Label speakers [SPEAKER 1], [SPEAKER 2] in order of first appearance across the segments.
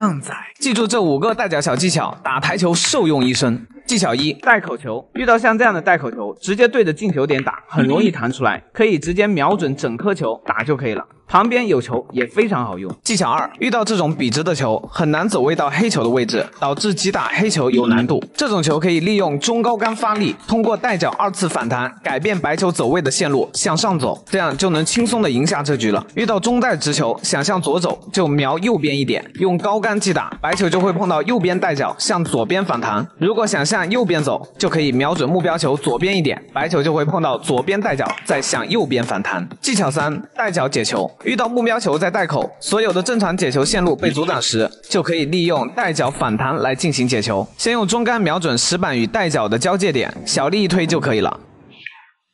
[SPEAKER 1] 旺仔，记住这5个带脚小技巧，打台球受用一生。技巧1：带口球。遇到像这样的带口球，直接对着进球点打，很容易弹出来，可以直接瞄准整颗球打就可以了。旁边有球也非常好用。技巧2：遇到这种笔直的球，很难走位到黑球的位置，导致击打黑球有难度。这种球可以利用中高杆发力，通过带脚2次反弹，改变白球走位的线路向上走，这样就能轻松的赢下这局了。遇到中带直球，想向左走就瞄右边一点，用高杆击打，白球就会碰到右边带脚向左边反弹。如果想向右边走，就可以瞄准目标球左边一点，白球就会碰到左边带脚再向右边反弹。技巧3：带脚解球。遇到目标球在带口，所有的正常解球线路被阻挡时，就可以利用带脚反弹来进行解球。先用中杆瞄准石板与带脚的交界点，小力一推就可以了。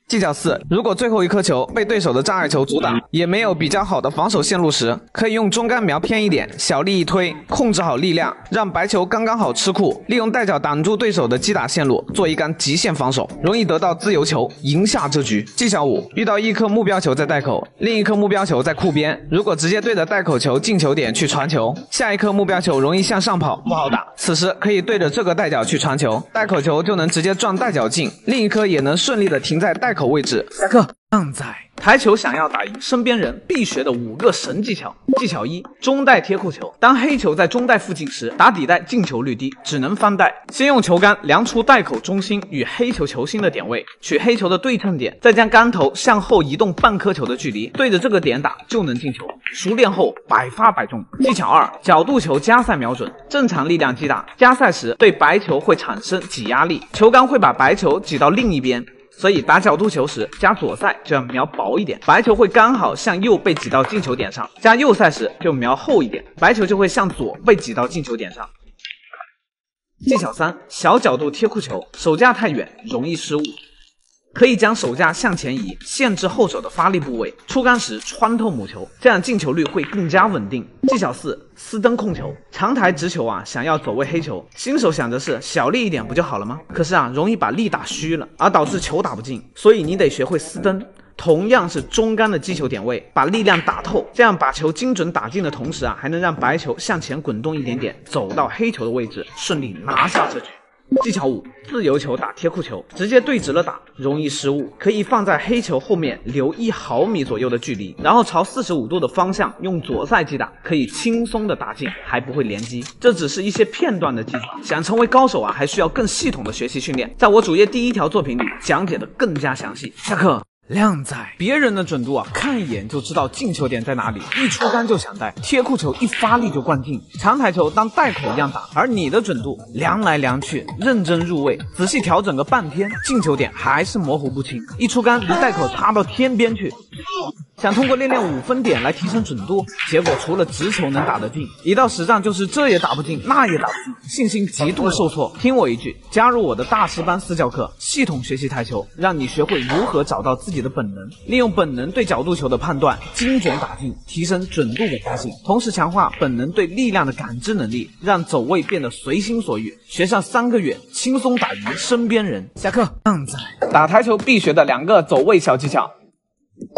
[SPEAKER 1] 技巧4：如果最后一颗球被对手的障碍球阻挡，也没有比较好的防守线路时，可以用中杆瞄偏一点，小力一推，控制好力量，让白球刚刚好吃库，利用带脚挡住对手的击打线路，做一杆极限防守，容易得到自由球，赢下这局。技巧5：遇到一颗目标球在带口，另一颗目标球在库边，如果直接对着带口球进球点去传球，下一颗目标球容易向上跑，不好打。此时可以对着这个带脚去传球，带口球就能直接撞带脚进，另一颗也能顺利的停在带口位置。下课。旺仔，台球想要打赢身边人，必学的5个神技巧。技巧1：中带贴库球。当黑球在中带附近时，打底带进球率低，只能翻带。先用球杆量出带口中心与黑球球心的点位，取黑球的对称点，再将杆头向后移动半颗球的距离，对着这个点打就能进球。熟练后百发百中。技巧2：角度球加塞瞄准。正常力量击打，加塞时对白球会产生挤压力，球杆会把白球挤到另一边。所以打角度球时加左塞就要瞄薄一点，白球会刚好向右被挤到进球点上；加右塞时就瞄厚一点，白球就会向左被挤到进球点上。技巧3：小角度贴库球。手架太远容易失误，可以将手架向前移，限制后手的发力部位，出杆时穿透母球，这样进球率会更加稳定。技巧4：私蹬控球。长台直球想要走位黑球，新手想的是小力一点不就好了吗？可是容易把力打虚了，而导致球打不进，所以你得学会私蹬。同样是中杆的击球点位，把力量打透，这样把球精准打进的同时还能让白球向前滚动一点点，走到黑球的位置，顺利拿下这局。技巧5：自由球打贴库球。直接对直了打容易失误，可以放在黑球后面留1毫米左右的距离，然后朝45度的方向用左塞击打，可以轻松的打进，还不会连击。这只是一些片段的技法，想成为高手还需要更系统的学习训练，在我主页第1条作品里讲解的更加详细。下课。靓仔，别人的准度看一眼就知道进球点在哪里，一出杆就想带，贴库球一发力就灌进，长台球当带口一样打，而你的准度量来量去，认真入位，仔细调整个半天，进球点还是模糊不清，一出杆离带口差到天边去。想通过练5分点来提升准度，结果除了直球能打得进，一到实战就是这也打不进，那也打不进，信心极度受挫。听我一句，加入我的大师班私教课，系统学习台球，让你学会如何找到自己的本能，利用本能对角度球的判断，精准打进，提升准度稳定性，同时强化本能对力量的感知能力，让走位变得随心所欲。学上3个月，轻松打赢身边人。下课。旺仔，打台球必学的2个走位小技巧。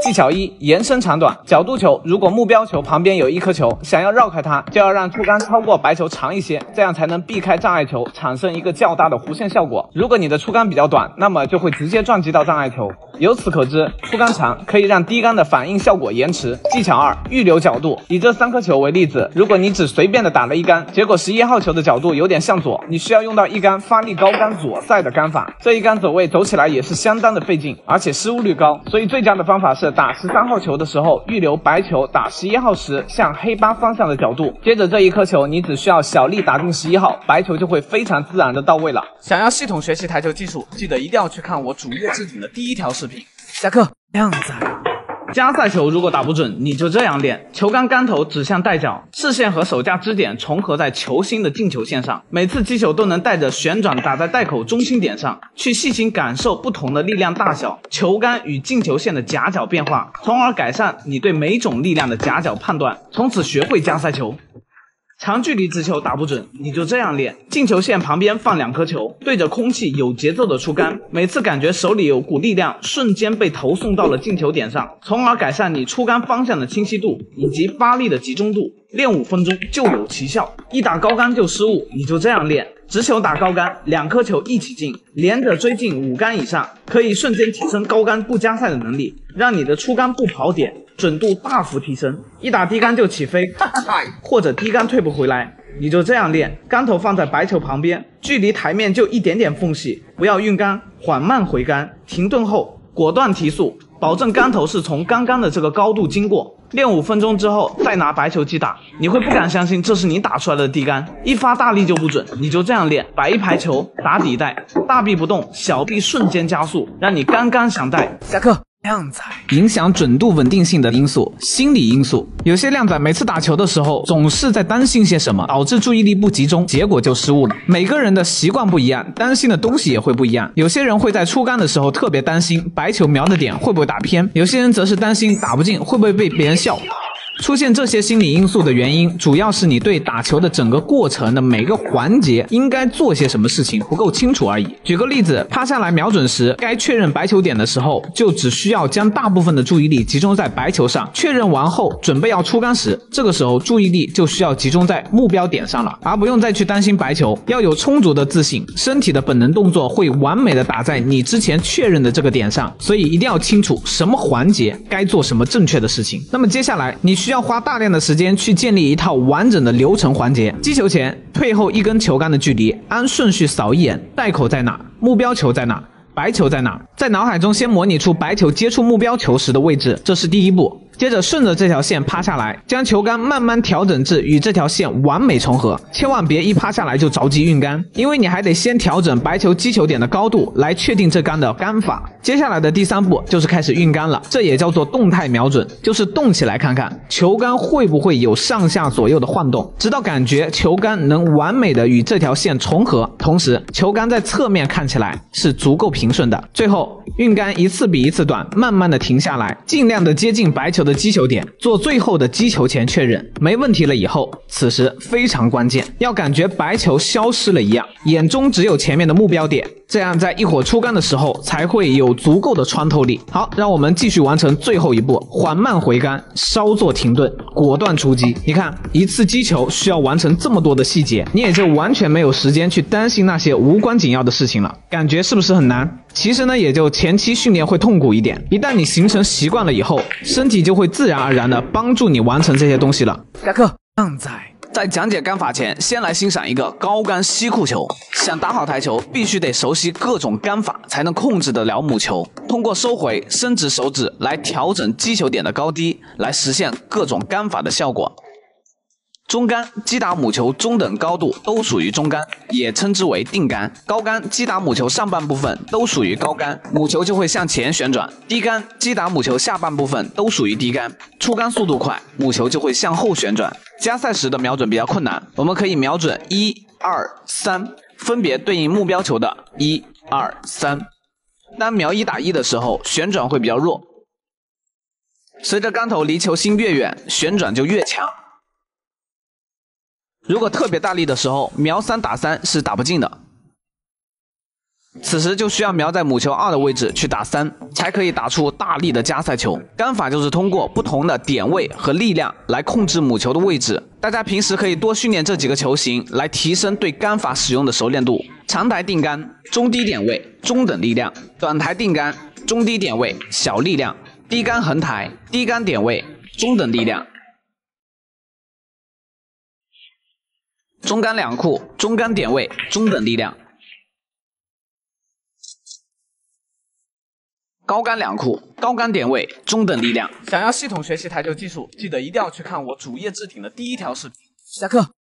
[SPEAKER 1] 技巧1：延伸长短。角度球，如果目标球旁边有一颗球，想要绕开它，就要让出杆超过白球长一些，这样才能避开障碍球，产生一个较大的弧线效果。如果你的出杆比较短，那么就会直接撞击到障碍球。由此可知，出杆长可以让低杆的反应效果延迟。技巧2：预留角度。以这3颗球为例子，如果你只随便的打了一杆，结果11号球的角度有点向左，你需要用到一杆发力高杆左塞的杆法，这一杆走位走起来也是相当的费劲，而且失误率高，所以最佳的方法是打13号球的时候预留白球打11号时向黑8方向的角度，接着这一颗球你只需要小力打进11号，白球就会非常自然的到位了。想要系统学习台球技术，记得一定要去看我主页置顶的第1条视频。下课。靓仔，加塞球如果打不准，你就这样练：球杆杆头指向带脚，视线和手架支点重合在球心的进球线上，每次击球都能带着旋转打在带口中心点上，去细心感受不同的力量大小、球杆与进球线的夹角变化，从而改善你对每种力量的夹角判断，从此学会加塞球。长距离直球打不准，你就这样练：进球线旁边放2颗球，对着空气有节奏的出杆，每次感觉手里有股力量瞬间被投送到了进球点上，从而改善你出杆方向的清晰度以及发力的集中度。练5分钟就有奇效，一打高杆就失误，你就这样练：直球打高杆，2颗球一起进，连着追进5杆以上，可以瞬间提升高杆不加塞的能力，让你的出杆不跑点，准度大幅提升。一打低杆就起飞，或者低杆退不回来，你就这样练：杆头放在白球旁边，距离台面就一点点缝隙，不要运杆，缓慢回杆，停顿后果断提速，保证杆头是从刚刚的这个高度经过。练5分钟之后再拿白球击打，你会不敢相信这是你打出来的低杆，一发大力就不准。你就这样练：摆一排球，打底带，大臂不动，小臂瞬间加速，让你杆杆想带。下课。靓仔影响准度稳定性的因素，心理因素。有些靓仔每次打球的时候总是在担心些什么，导致注意力不集中，结果就失误了。每个人的习惯不一样，担心的东西也会不一样。有些人会在出杆的时候特别担心白球瞄的点会不会打偏，有些人则是担心打不进会不会被别人笑。出现这些心理因素的原因，主要是你对打球的整个过程的每个环节应该做些什么事情不够清楚而已。举个例子，趴下来瞄准时，该确认白球点的时候，就只需要将大部分的注意力集中在白球上。确认完后，准备要出杆时，这个时候注意力就需要集中在目标点上了，而不用再去担心白球。要有充足的自信，身体的本能动作会完美的打在你之前确认的这个点上，所以一定要清楚什么环节该做什么正确的事情。那么接下来你需要花大量的时间去建立一套完整的流程环节。击球前退后1根球杆的距离，按顺序扫一眼，袋口在哪，目标球在哪，白球在哪，在脑海中先模拟出白球接触目标球时的位置，这是第一步。接着顺着这条线趴下来，将球杆慢慢调整至与这条线完美重合，千万别一趴下来就着急运杆，因为你还得先调整白球击球点的高度来确定这杆的杆法。接下来的第3步就是开始运杆了，这也叫做动态瞄准，就是动起来看看球杆会不会有上下左右的晃动，直到感觉球杆能完美的与这条线重合，同时球杆在侧面看起来是足够平顺的。最后运杆一次比一次短，慢慢的停下来，尽量的接近白球的击球点，做最后的击球前确认，没问题了以后，此时非常关键，要感觉白球消失了一样，眼中只有前面的目标点，这样在一会儿出杆的时候才会有足够的穿透力。好，让我们继续完成最后一步，缓慢回杆，稍作停顿，果断出击。你看，一次击球需要完成这么多的细节，你也就完全没有时间去担心那些无关紧要的事情了。感觉是不是很难？其实呢，也就前期训练会痛苦一点，一旦你形成习惯了以后，身体就会自然而然的帮助你完成这些东西了。下课。靓仔在讲解杆法前，先来欣赏一个高杆吸库球。想打好台球，必须得熟悉各种杆法，才能控制得了母球。通过收回、伸直手指来调整击球点的高低，来实现各种杆法的效果。中杆击打母球中等高度都属于中杆，也称之为定杆。高杆击打母球上半部分都属于高杆，母球就会向前旋转。低杆击打母球下半部分都属于低杆，出杆速度快，母球就会向后旋转。加塞时的瞄准比较困难，我们可以瞄准1、2、3，分别对应目标球的1、2、3。当瞄1打1的时候，旋转会比较弱。随着杆头离球心越远，旋转就越强。如果特别大力的时候，瞄3打3是打不进的。此时就需要瞄在母球2的位置去打3，才可以打出大力的加塞球。杆法就是通过不同的点位和力量来控制母球的位置。大家平时可以多训练这几个球型，来提升对杆法使用的熟练度。长台定杆，中低点位，中等力量；短台定杆，中低点位，小力量；低杆横台，低杆点位，中等力量。中杆两库，中杆点位，中等力量；高杆两库，高杆点位，中等力量。想要系统学习台球技术，记得一定要去看我主页置顶的第1条视频。下课。